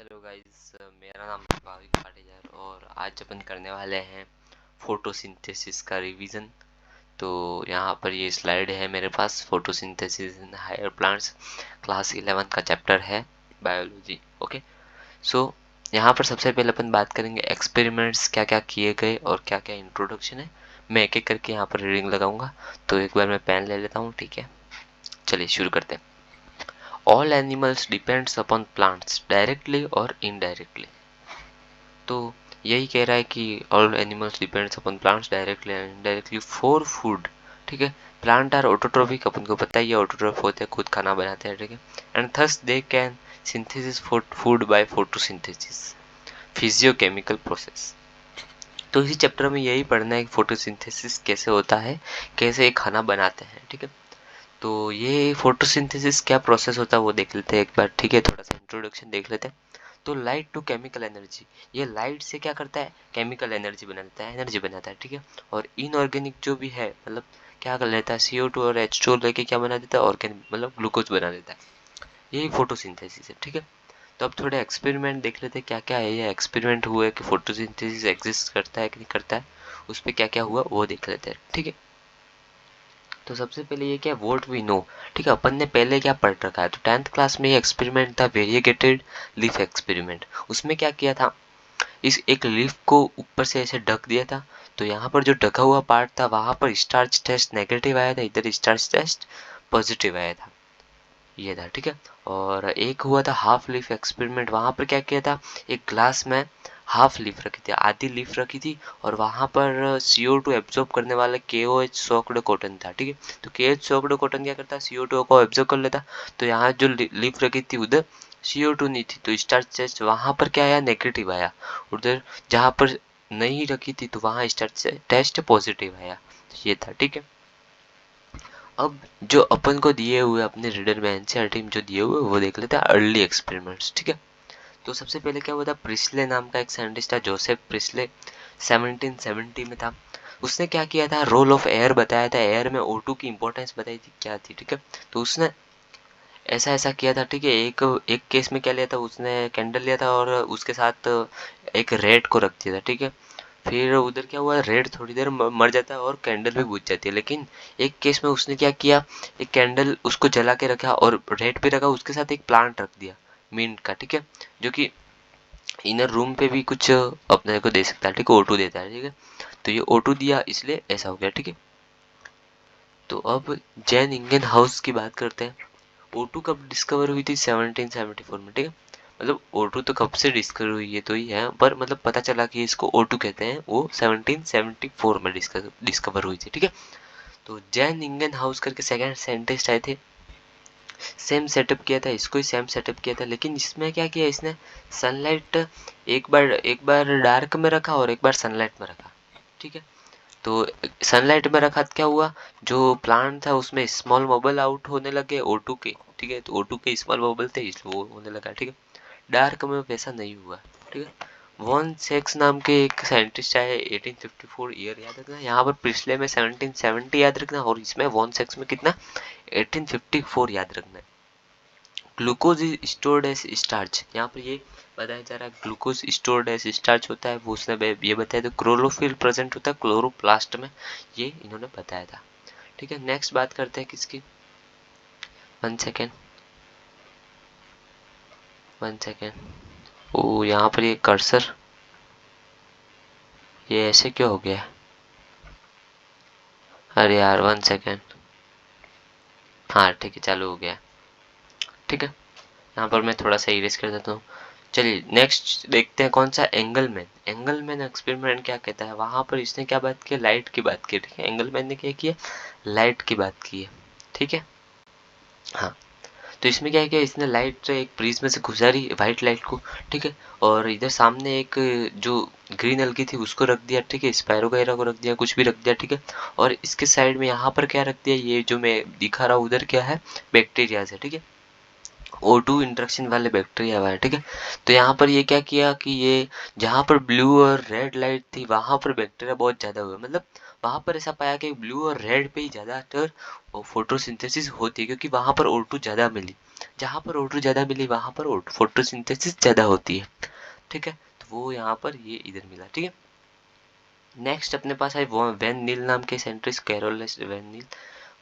Hello guys, मेरा नाम है भाविक पाटीदार और आज अपन करने वाले हैं फोटोसिंथेसिस का रिवीजन। तो यहाँ पर ये स्लाइड है मेरे पास, photosynthesis in higher plants, class 11 का चैप्टर है, बायोलॉजी। ओके, सो यहाँ पर सबसे पहले अपन बात करेंगे एक्सपेरिमेंट्स क्या क्या किए गए और क्या क्या इंट्रोडक्शन है। मैं एक एक करके यहाँ पर रीडिंग लगाऊंगा, तो एक बार मैं पेन ले लेता हूँ। ठीक है, चलिए शुरू करते हैं। All animals depends upon plants directly और इनडायरेक्टली। तो यही कह रहा है कि all animals depends upon plants directly and indirectly for food. ठीक है, प्लांट आर ऑटोट्रोफिक, अपन को पता ही है ऑटोट्रोफ होते हैं, खुद खाना बनाते हैं। ठीक है, and thus they can synthesis food by photosynthesis, physiochemical process. तो इसी चैप्टर में यही पढ़ना है कि फोटोसिंथेसिस कैसे होता है, कैसे ये खाना बनाते हैं। ठीक है, तो ये फोटोसिंथेसिस क्या प्रोसेस होता है वो देख लेते हैं एक बार। ठीक है, थोड़ा सा इंट्रोडक्शन देख लेते हैं। तो लाइट टू केमिकल एनर्जी, ये लाइट से क्या करता है, केमिकल एनर्जी बनाता है, एनर्जी बनाता है। ठीक है, और इनऑर्गेनिक जो भी है, मतलब क्या कर लेता है, CO2 और H2 लेके क्या बना देता है, ऑर्गेनिक मतलब ग्लूकोज बना देता है। यही फोटोसिंथेसिस है। ठीक है, तो अब थोड़े एक्सपेरिमेंट देख लेते हैं क्या क्या है, ये एक्सपेरिमेंट हुए कि फोटोसिंथेसिस एग्जिस्ट करता है कि नहीं करता है, उस पर क्या क्या हुआ वो देख लेते हैं। ठीक है, तो सबसे पहले ये क्या है, व्हाट वी नो। ठीक है, अपन ने पहले क्या पढ़ रखा है, तो 10th क्लास में ये एक्सपेरिमेंट था, वेरिएगेटेड लीफ एक्सपेरिमेंट। उसमें क्या किया था, इस एक लीफ को ऊपर से ऐसे ढक दिया था। तो यहाँ पर जो ढका हुआ पार्ट था वहां पर स्टार्च टेस्ट नेगेटिव आया था, इधर स्टार्च टेस्ट पॉजिटिव आया था, ये था। ठीक है, और एक हुआ था हाफ लीफ एक्सपेरिमेंट। वहां पर क्या किया था, एक ग्लास में हाफ लीफ रखी थी, आधी लीफ रखी थी, और वहां पर CO2 एब्जॉर्ब करने वाला KOH सोक्ड कॉटन था। ठीक है, तो KOH सोक्ड कॉटन क्या करता है, CO2 को एब्जॉर्ब कर लेता। तो यहाँ जो लीफ रखी थी उधर CO2 नहीं थी, तो स्टार्च टेस्ट वहां पर क्या आया, नेगेटिव आया। उधर जहां पर नहीं रखी थी तो वहां स्टार्च टेस्ट पॉजिटिव आया, ये था। ठीक है, अब जो अपन को दिए हुए अपने रीडर में एनसीईआरटी टीम जो दिए हुए वो देख लेते हैं, अर्ली एक्सपेरिमेंट्स। ठीक है, तो सबसे पहले क्या हुआ था, प्रिस्ले नाम का एक साइंटिस्ट था, जोसेफ प्रिस्ले, 1770 में था। उसने क्या किया था, रोल ऑफ एयर बताया था, एयर में O2 की इंपॉर्टेंस बताई थी क्या थी। ठीक है, तो उसने ऐसा ऐसा किया था। ठीक है, एक एक केस में क्या लिया था, उसने कैंडल लिया था और उसके साथ एक रेड को रख दिया था। ठीक है, फिर उधर क्या हुआ, रेड थोड़ी देर मर जाता है और कैंडल भी बुझ जाती है। लेकिन एक केस में उसने क्या किया, एक कैंडल उसको जला के रखा और रेड पे रखा, उसके साथ एक प्लांट रख दिया मिंट का। ठीक है, जो कि इनर रूम पे भी कुछ अपने को दे सकता है। ठीक है, O2 देता है। ठीक है, तो ये O2 दिया इसलिए ऐसा हो गया। ठीक है, तो अब जैन इंगन हाउस की बात करते हैं। O2 कब डिस्कवर हुई थी, 1774 में। ठीक है, मतलब O2 तो कब से डिस्कवर हुई है तो ही है, पर मतलब पता चला कि इसको O2 कहते हैं, वो 1774 में डिस्कवर हुई थी। ठीक है, तो जैन इंगन हाउस करके सेकंड साइंटिस्ट आए थे, सेम सेटअप किया था, इसको ही सेम सेटअप किया था। लेकिन इसमें क्या किया इसने, सनलाइट एक बार डार्क में रखा और एक बार सनलाइट में रखा। ठीक है, तो सनलाइट में रखा तो क्या हुआ, जो प्लांट था उसमें स्मॉल बबल आउट होने लगे O2 के। ठीक है, तो O2 के स्मॉल बबल थे इसलिए वो होने लगा। ठीक है, डार्क में वैसा नहीं हुआ। ठीक है, वॉन सेक्स नाम के एक साइंटिस्ट आए, 1854 ईयर याद रखना, यहाँ पर पिछले में 1770 याद रखना, और इसमें वॉन सेक्स में कितना, 1854 याद रखना है। Glucose is stored as starch, यहाँ पर ये बताया जा रहा है ग्लूकोज स्टोर्ड एज स्टार्च होता है, वो उसने ये बताया था। क्लोरोफिल प्रेजेंट होता है क्लोरोप्लास्ट में, ये इन्होंने बताया था। ठीक है, नेक्स्ट बात करते हैं किसकी, वन सेकेंड वन सेकेंड। ओ यहाँ पर ये कर्सर ये ऐसे क्यों हो गया, अरे यार 1 सेकेंड। हाँ ठीक है, चालू हो गया। ठीक है, यहाँ पर मैं थोड़ा सा इरेज कर देता हूँ। चलिए नेक्स्ट देखते हैं कौन सा, एंगलमैन। एंगलमैन एक्सपेरिमेंट क्या कहता है, वहां पर इसने क्या बात की, लाइट की बात की। ठीक है, एंगलमैन ने क्या किया, लाइट की बात की है। ठीक है, हाँ, तो इसमें क्या किया, इसने लाइट एक प्रिज्म से गुजारी, व्हाइट लाइट को। ठीक है, और इधर सामने एक जो ग्रीन अलगी थी उसको रख दिया। ठीक है, स्पायरो वगैरह को रख दिया, कुछ भी रख दिया। ठीक है, और इसके साइड में यहाँ पर क्या रख दिया, ये जो मैं दिखा रहा हूँ उधर क्या है, बैक्टीरिया है। ठीक है, O2 इंटरेक्शन वाले बैक्टीरिया हुआ है। ठीक है, तो यहाँ पर ये क्या किया कि ये जहाँ पर ब्लू और रेड लाइट थी वहां पर बैक्टीरिया बहुत ज्यादा हुए, मतलब वहां पर ऐसा पाया कि ब्लू और रेड पे ही ज्यादातर फोटोसिंथेसिस होती है, क्योंकि वहां पर O2 ज्यादा मिली। जहाँ पर O2 ज़्यादा मिली वहाँ पर फोटोसिंथेसिस ज़्यादा होती है, ठीक है। तो वो यहाँ पर ये इधर मिला, ठीक है। नेक्स्ट अपने पास है वैन नील नाम के साइंटिस्ट, कैरोलस वैन नील।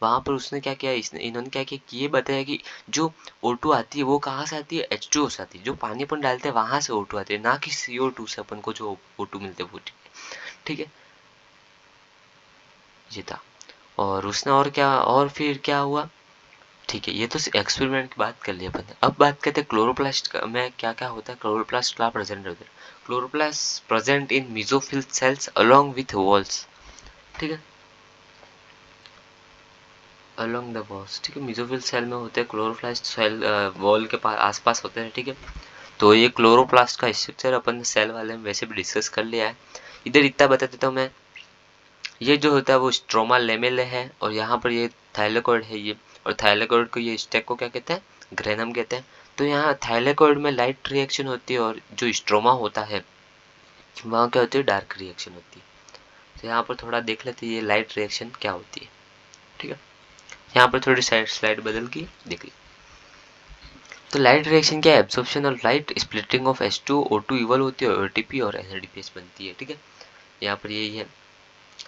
वहाँ पर उसने क्या किया, इन्होंने क्या किया कि ये बताया कि जो O2 आती है वो कहाँ से आती है, H2O से आती है। जो पानी अपन डालते हैं वहां से O2 आती है, ना कि CO2 से अपन को जो O2 मिलते हैं वो, ठीक है। ये था। और उसने और क्या, और फिर क्या हुआ, ठीक है। ये तो एक्सपेरिमेंट की बात कर ली अपन ने। अब बात करते हैं क्लोरोप्लास्ट में क्या क्या होता है। क्लोरोप्लास्ट क्या प्रेजेंट होता है। Chloroplast present in mesophyll cells along with walls, ठीक है, अलोंग द वॉल्स, ठीक है। मेसोफिल सेल में होते हैं क्लोरोप्लास्ट, सेल वॉल के पास आसपास होते हैं, ठीक है। तो ये क्लोरोप्लास्ट का स्ट्रक्चर अपन सेल वाले में वैसे भी डिस्कस कर लिया है। इधर इतना बता देता हूँ मैं। ये जो होता है वो स्ट्रोमा लेमेले है, और यहाँ पर ये थाइलेकोइड है ये, और थाइलेकोइड को ये स्टेक को क्या कहते हैं, ग्रेनम कहते हैं। तो यहाँ थाइलेकोइड में लाइट रिएक्शन होती है, और जो स्ट्रोमा होता है वहाँ क्या होती है, डार्क रिएक्शन होती है। तो यहाँ पर थोड़ा देख लेते हैं ये लाइट रिएक्शन क्या होती है, ठीक है। यहाँ पर थोड़ी साइड स्लाइड बदल के देख ली। तो लाइट रिएक्शन क्या है, absorption of light, splitting of H2 O2 evil होती है, और ATP और NADPH बनती है, ठीक है। यहाँ पर यही है।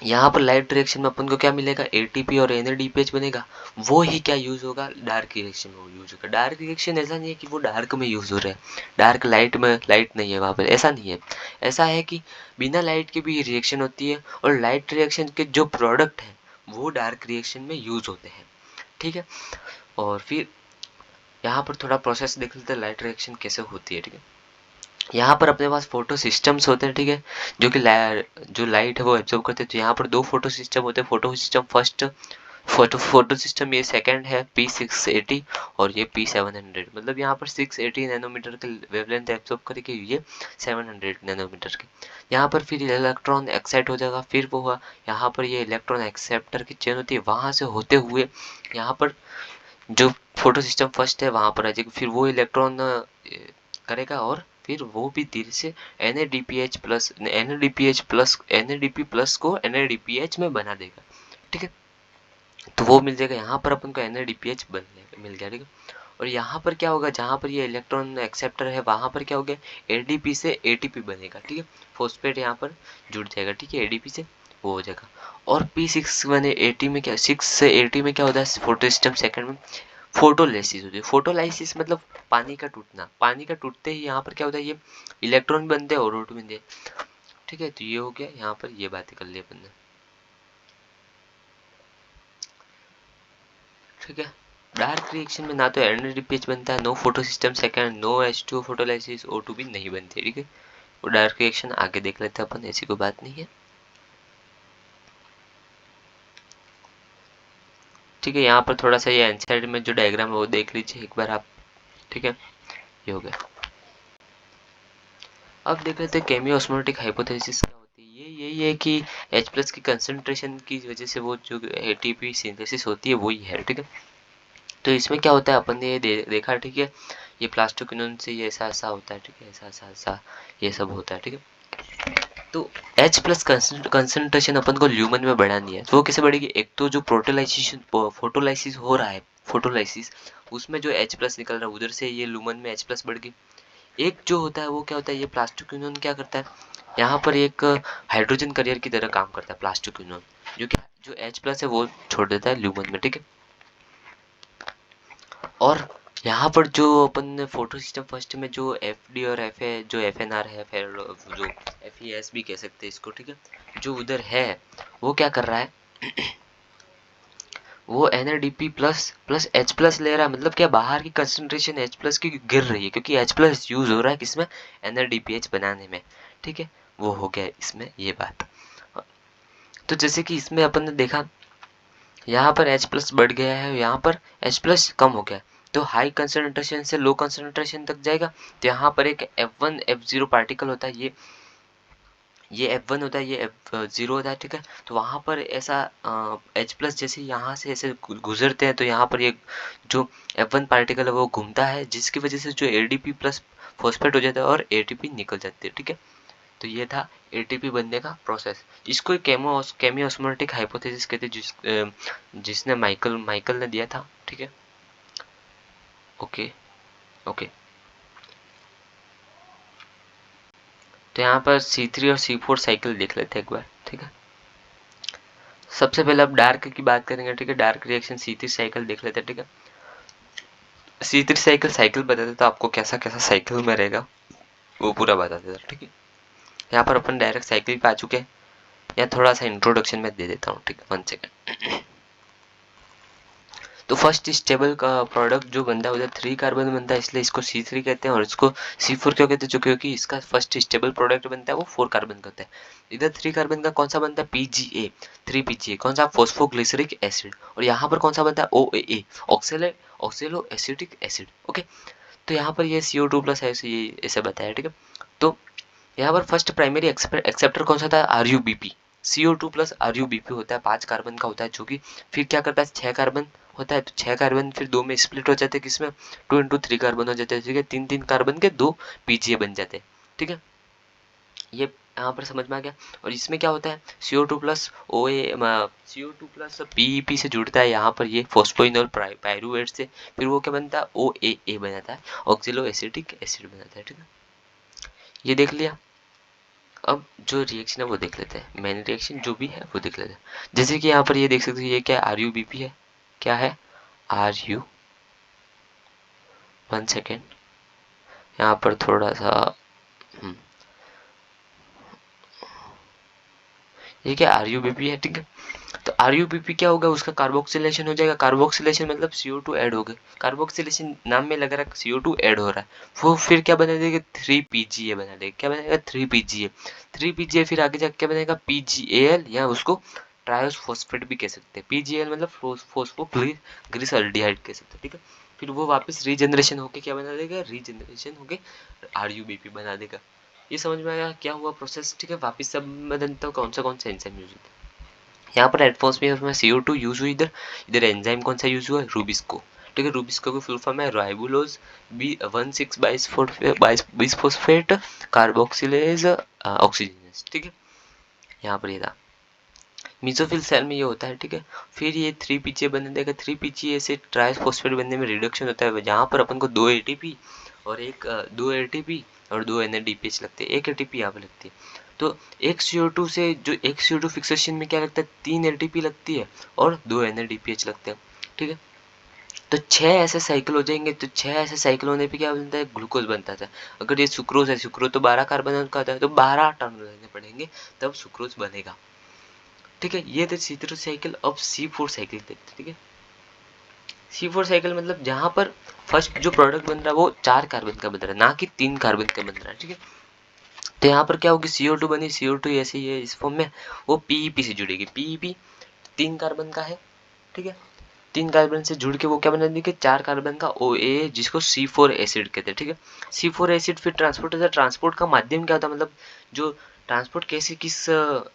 यहाँ पर लाइट डायरेक्शन में अपन को क्या मिलेगा, ATP और NADPH बनेगा। वो ही क्या यूज होगा, डार्क रिएक्शन में यूज होगा। डार्क रिएक्शन ऐसा नहीं है कि वो डार्क में यूज हो रहा है, डार्क लाइट में लाइट नहीं है वहाँ पर, ऐसा नहीं है। ऐसा है कि बिना लाइट के भी रिएक्शन होती है, और लाइट रिएक्शन के जो प्रोडक्ट है वो डार्क रिएक्शन में यूज होते हैं, ठीक है। और फिर यहाँ पर थोड़ा प्रोसेस देख लेते हैं लाइट रिएक्शन कैसे होती है, ठीक है। यहाँ पर अपने पास फोटो सिस्टम्स होते हैं, ठीक है, जो कि जो लाइट है वो एब्जॉर्ब करते हैं। तो यहाँ पर दो फोटो सिस्टम होते हैं। Photo system first, photo system ये सेकंड है P680, और ये P700। मतलब यहाँ पर 680 नैनोमीटर के वेवलेंथ एब्जॉर्ब करेगी, ये 700 नैनोमीटर की। यहाँ पर फिर इलेक्ट्रॉन एक्साइट हो जाएगा, फिर वो हुआ यहाँ पर ये इलेक्ट्रॉन एक्सेप्टर की चेन होती है, वहां से होते हुए यहाँ पर जो फोटो सिस्टम फर्स्ट है वहां पर आ जाएगी। फिर वो इलेक्ट्रॉन करेगा, और फिर वो भी धीरे से NADPH प्लस NADP प्लस को NADPH में बना देगा, ठीक है। तो वो मिल जाएगा, यहाँ पर अपन को NADPH मिल गया, ठीक है। और यहाँ पर क्या होगा, जहाँ पर ये इलेक्ट्रॉन एक्सेप्टर है वहां पर क्या हो गया, ADP से ATP बनेगा, ठीक है। फॉस्फेट यहाँ पर जुड़ जाएगा, ठीक है, ADP से वो हो जाएगा। और P6 बने 80 में क्या, 6 से 80 में क्या होता है, फोटो सिस्टम सेकंड में फोटोलाइसिस होती है। फोटोलाइसिस मतलब पानी का टूटना। पानी का टूटते ही यहाँ पर क्या होता है, ये इलेक्ट्रॉन बनते हैं और O2 बनते हैं, ठीक है। तो ये हो गया, यहाँ पर ये बातें कर ली अपन ने, ठीक है। डार्क रिएक्शन में ना तो NADPH बनता है, no photo system second, no H2 photolysis, O2 भी नहीं बनती, ठीक है। वो डार्क रिएक्शन आगे देख लेते हैं अपन, ऐसी कोई बात नहीं है, ठीक है। यहाँ पर थोड़ा सा ये एनसाइड में जो डायग्राम है वो देख लीजिए एक बार आप, ठीक है। ये हो गया। अब देख लेते हैं केमियो ऑस्मोटिक हाइपोथेसिस क्या होती है। ये यही है कि H प्लस की कंसंट्रेशन की वजह से वो जो ATP सिंथेसिस होती है वही है, ठीक है। तो इसमें क्या होता है, अपन ने ये देखा, ठीक है। ये प्लास्टोक्विनोन से ये ऐसा ऐसा होता है, ठीक है, ऐसा ऐसा ऐसा ये सब होता है, ठीक है। तो H प्लस कंसंट्रेशन अपन को ल्यूमन में बढ़ानी है, तो वो कैसे बढ़ेगी, एक तो जो प्रोटोलाइसिस फोटोलाइसिस हो रहा है, फोटोलाइसिस उसमें जो H प्लस निकल रहा है उधर से ये ल्यूमन में H प्लस बढ़ गई। एक जो होता है वो क्या होता है, ये प्लास्टोक्विनोन क्या करता है, यहाँ पर एक हाइड्रोजन करियर की तरह काम करता है प्लास्टोक्विनोन, जो कि जो H प्लस है वो छोड़ देता है ल्यूमन में, ठीक है। और यहाँ पर जो अपन फोटो सिस्टम फर्स्ट में जो FD और FA जो FNR है, फिर जो FES भी कह सकते हैं इसको, ठीक है, जो उधर है वो क्या कर रहा है, वो NADP plus plus H plus ले रहा है। मतलब क्या, बाहर की कंसंट्रेशन H प्लस की गिर रही है, क्योंकि H प्लस यूज हो रहा है किसमें, NADPH बनाने में, ठीक है। वो हो गया इसमें ये बात। तो जैसे कि इसमें अपन ने देखा, यहाँ पर H प्लस बढ़ गया है, यहाँ पर H प्लस कम हो गया, तो हाई कंसंट्रेशन से लो कंसंट्रेशन तक जाएगा। तो यहाँ पर एक F1 F0 पार्टिकल होता है, ये F1 होता है, ये F0 होता है, ठीक है। तो वहाँ पर ऐसा H प्लस जैसे यहाँ से ऐसे गुजरते हैं, तो यहाँ पर ये जो F1 पार्टिकल है वो घूमता है, जिसकी वजह से जो ADP प्लस फॉस्फेट हो जाता है और ATP निकल जाती है, ठीक है। तो ये था ATP बनने का प्रोसेस। इसको केमियोस्मोटिक हाइपोथेसिस कहते हैं, जिसने माइकल ने दिया था, ठीक है। Okay okay. तो यहाँ पर C3 और C4 साइकिल देख लेते हैं एक बार, ठीक है। सबसे पहले अब डार्क की बात करेंगे, ठीक है। डार्क रिएक्शन C3 साइकिल देख लेते हैं, ठीक है। C3 साइकिल बता देता तो आपको कैसा कैसा साइकिल में रहेगा वो पूरा बता देता, ठीक है। यहाँ पर अपन डायरेक्ट साइकिल पे आ चुके हैं। या थोड़ा सा इंट्रोडक्शन में दे देता हूँ, ठीक है, 1 सेकेंड। तो फर्स्ट स्टेबल का प्रोडक्ट जो बनता है उधर 3 कार्बन बनता है, इसलिए इसको C3 कहते हैं। और इसको C4 क्यों कहते हैं, क्योंकि इसका फर्स्ट स्टेबल प्रोडक्ट बनता है वो 4 कार्बन का होता है। इधर 3 कार्बन का कौन सा बनता है, PGA, 3 PGA, कौन सा, फोस्फोग्लिसरिक एसिड। और यहाँ पर कौन सा बनता है, OAA, ऑक्सेलो एसिटिक एसिड, ओके। तो यहाँ पर ये CO2 प्लस ऐसे बताया, ठीक है। तो यहाँ पर फर्स्ट प्राइमरी एक्सेप्टर कौन सा था, RUBP, CO2 प्लस RUBP होता है, 5 कार्बन का होता है, जो कि फिर क्या करता है, 6 कार्बन होता है। तो 6 कार्बन फिर 2 में स्प्लिट हो जाते हैं, किसमें, 2 इंटू 3 कार्बन हो जाते हैं, ठीक है। 3 कार्बन के 2 PGA बन जाते हैं, ठीक है। ये यहाँ पर समझ में आ गया। और इसमें क्या होता है, CO2 plus CO2 plus PEP से जुड़ता है यहाँ पर ये फॉस्फोइनोल पायरुवेट से, फिर वो क्या बनता है, OAA बनाता है, ऑक्सिलो एसिटिक एसिड बनाता है, ठीक है। ये देख लिया। अब जो रिएक्शन है वो देख लेते हैं, मेन रिएक्शन जो भी है वो देख लेते हैं। जैसे कि यहाँ पर ये देख सकते हैं, ये क्या है, RUBP है, क्या है, RU, 1 सेकेंड, यहाँ पर थोड़ा सा ये क्या, RUBP है, ठीक है। तो RUBP क्या होगा, उसका कार्बोक्सिलेशन हो जाएगा। कार्बोक्सिलेशन मतलब CO2 ऐड हो गए, कार्बोक्सिलेशन नाम में लग रहा है CO2 ऐड हो रहा है, वो फिर क्या बना देगा, 3 PGA बना देगा। क्या बनेगा, 3 PGA। 3 PGA फिर आगे जाके क्या बनेगा, PGAL, या उसको ट्रायोस फॉस्फेट भी कह सकते हैं। PGAL मतलब फोस्फोग्लिसल्डिहाइड कह सकते हैं, ठीक है। फिर वो वापस रीजनरेशन होके क्या बना देगा, रीजनरेशन होके RUBP बना देगा। ये समझ में आया क्या हुआ प्रोसेस, ठीक है। वापस सब बदलता हूँ कौन सा एंजाइम यूज होता है। यहाँ पर एटमॉस्फेयर में CO2 यूज हुई, इधर इधर एंजाइम कौन सा यूज हुआ है, रूबिस्को, ठीक है। रूबिस्को की फुल फॉर्म है राइबोलोज B16 बाइसफोस्फेट कार्बोक्सिलेज ऑक्सीजनेस, ठीक है। यहाँ पर ये था, मीसोफिल सेल में ये होता है, ठीक है। फिर ये 3 PGA बनने देगा, 3 PGA से ट्राइफॉस्फेट बनने में रिडक्शन होता है, जहाँ पर अपन को 2 ATP और 2 ATP और 2 NADPH लगते हैं, 1 ATP यहाँ पे लगती है। तो एक CO2 से जो एक CO2 फिक्सेशन में क्या लगता है, 3 ATP लगती है और 2 NADPH लगते हैं, ठीक है। तो 6 ऐसे साइकिल हो जाएंगे। तो 6 ऐसे साइकिल होने पे क्या बनता है, ग्लूकोज बनता है। अगर ये सुक्रोज है, सुक्रोज तो 12 कार्बन का होता है, तो 12 टर्न लेने पड़ेंगे तब सुक्रोज बनेगा, ठीक है। ये थे C3 साइकिल। अब C4 साइकिल देखते, ठीक है। C4 साइकिल मतलब जहां पर फर्स्ट जो प्रोडक्ट बन रहा है वो 4 कार्बन का बन रहा है, ना कि 3 कार्बन का बन रहा है, ठीक है। तो यहाँ पर क्या होगी, CO2 बनी, CO2 ऐसे ही है इस फॉर्म में, वो PEP से जुड़ेगी। PEP 3 कार्बन का है, ठीक है। 3 कार्बन से जुड़ के वो क्या बना देंगे, 4 कार्बन का OA, जिसको C4 एसिड कहते हैं, ठीक है। C4 एसिड फिर ट्रांसपोर्ट होता है। ट्रांसपोर्ट का माध्यम क्या होता है, मतलब जो ट्रांसपोर्ट कैसे किस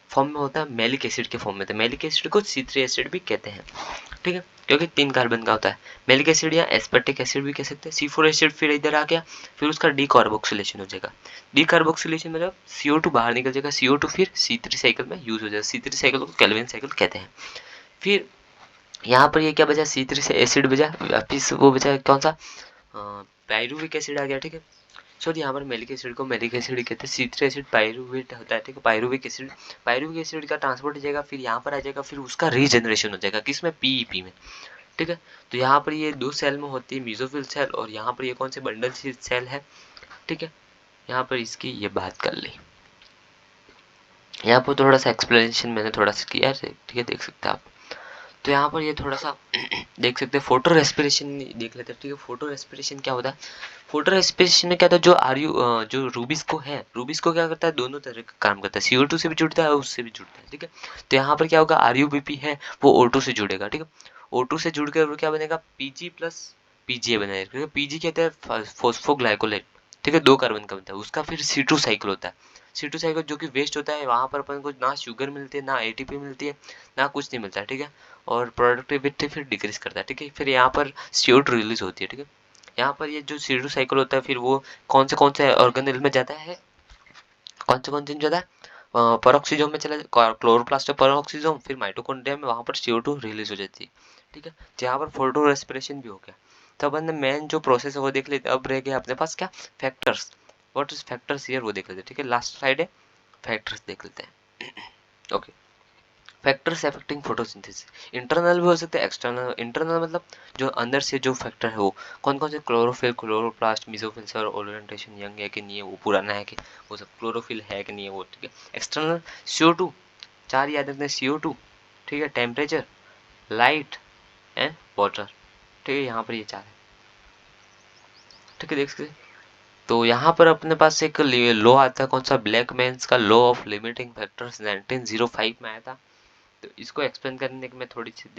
फॉर्म में होता है, मेलिक एसिड के फॉर्म में होता है। मेलिक एसिड को C3 एसिड भी कहते हैं, ठीक है, क्योंकि 3 कार्बन का होता है। मेलिक एसिड या एस्पर्टिक एसिड भी कह सकते हैं। C4 एसिड फिर इधर आ गया, फिर उसका डीकार्बोक्सिलेशन हो जाएगा। डीकार्बोक्सिलेशन मतलब CO2 बाहर निकल जाएगा, CO2 फिर C3 साइकिल में यूज हो जाएगा। C3 साइकिल को केल्विन साइकिल कहते हैं। फिर यहाँ पर ये क्या बचा, C3 से एसिड बचा, वापिस वो बचा कौन सा, पायरुविक एसिड आ गया, ठीक है। सॉरी, यहाँ पर मेलिक एसिड को मेलिक एसिड कहते हैं। C3 एसिड पायरुवेट होता है, ठीक है। पायरुविक एसिड का ट्रांसपोर्ट हो जाएगा, फिर यहाँ पर आ जाएगा, फिर उसका रीजनरेशन हो जाएगा, किसमें, PEP में, ठीक है। तो यहाँ पर ये 2 सेल में होती है, मीजोफिल सेल, और यहाँ पर ये कौन से बंडल सेल है, ठीक है। यहाँ पर इसकी ये बात कर ली। यहाँ पर थोड़ा सा एक्सप्लेनेशन मैंने थोड़ा सा किया है, ठीक है, देख सकते हैं आप। तो यहाँ पर ये थोड़ा सा देख सकते हैं, फोटो रेस्पिरेशन देख लेते हैं, ठीक है। फोटो रेस्पिरेशन क्या होता है, फोटो रेस्पिरेशन में क्या होता है, जो रूबिस्को है, रूबिस्को क्या करता है, दोनों तरह का काम करता है, CO2 से भी जुड़ता है, उससे भी जुड़ता है, ठीक है। तो यहाँ पर क्या होगा, RUBP है वो O2 से जुड़ेगा, ठीक है। O2 से जुड़ कर क्या बनेगा, PG प्लस PGA बनेगा। PG कहते हैं फॉस्फोग्लाइकोलेट, ठीक है, 2 कार्बन का बनता है। उसका फिर C2 साइकिल होता है। C2 साइकिल जो कि वेस्ट होता है, वहां पर अपन को ना शुगर मिलती है, ना ATP मिलती है, ना कुछ नहीं मिलता है, ठीक है। और प्रोडक्टिविटी फिर डिक्रीज करता है, ठीक है। फिर यहाँ पर CO2 रिलीज होती है, ठीक है। यहाँ पर ये जो CO2 साइकिल होता है, फिर वो कौन से ऑर्गेनेल में जाता है, कौन से में जाता है, पेरोक्सिसोम में चला, क्लोरोप्लास्ट और पेरोक्सिसोम, फिर माइटोकॉन्ड्रिया में, वहां पर CO2 रिलीज हो जाती है, ठीक है। तो यहाँ पर फोटो रेस्पिरेशन भी हो गया। तो अपन ने मेन जो प्रोसेस है वो देख लेते। अब रह गया अपने पास क्या, factors. What is factors here वो देख लेते। ठीक है, लास्ट स्लाइड है, फैक्टर्स देख लेते हैं। Okay, factors affecting photosynthesis. Internal भी हो सकते हैं, एक्सटर्नल। इंटरनल मतलब जो अंदर से जो फैक्टर है वो कौन कौन से, chlorophyll, chloroplast, mesophyll cell, orientation, young है कि नहीं है, वो पुराना है कि, वो सब क्लोरोफिल है कि नहीं है वो। ठीक है, एक्सटर्नल CO2, 4 याद रखते हैं, CO2। ठीक है, टेम्परेचर, लाइट एंड वाटर। ठीक है, यहाँ पर ये 4 है। ठीक है, देख सकते। तो यहाँ पर अपने पास एक लॉ आता है, कौन सा, ब्लैकमैन्स का लॉ ऑफ लिमिटिंग फैक्टर्स 1905 में आया था। तो इसको एक्सप्लेन करने के मैं थोड़ी सी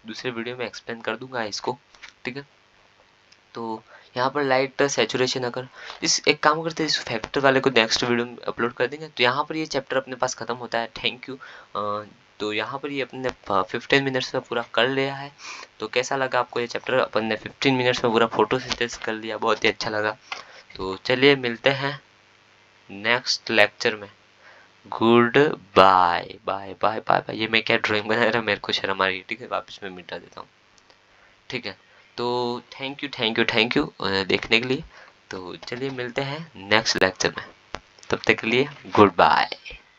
दूसरे वीडियो में एक्सप्लेन कर दूंगा इसको। ठीक है, तो यहाँ पर लाइट सैचुरेशन, अगर इस एक काम करते हैं, इस फैक्टर वाले को नेक्स्ट वीडियो में अपलोड कर देंगे। तो यहाँ पर ये चैप्टर अपने पास खत्म होता है। Thank you. तो यहाँ पर ये अपने 15 मिनट्स में पूरा कर लिया है। तो कैसा लगा आपको ये चैप्टर, अपन ने 15 मिनट्स में पूरा फोटोसिंथेसिस कर लिया, बहुत ही अच्छा लगा। तो चलिए मिलते हैं नेक्स्ट लेक्चर में। Good bye bye bye bye bye. ये मैं क्या ड्राइंग बना रहा, मेरे को शर्म आ रही है। ठीक है, वापस मैं मिटा देता हूँ। ठीक है, तो thank you thank you thank you देखने के लिए। तो चलिए मिलते हैं नेक्स्ट लेक्चर में, तब तक के लिए गुड बाय।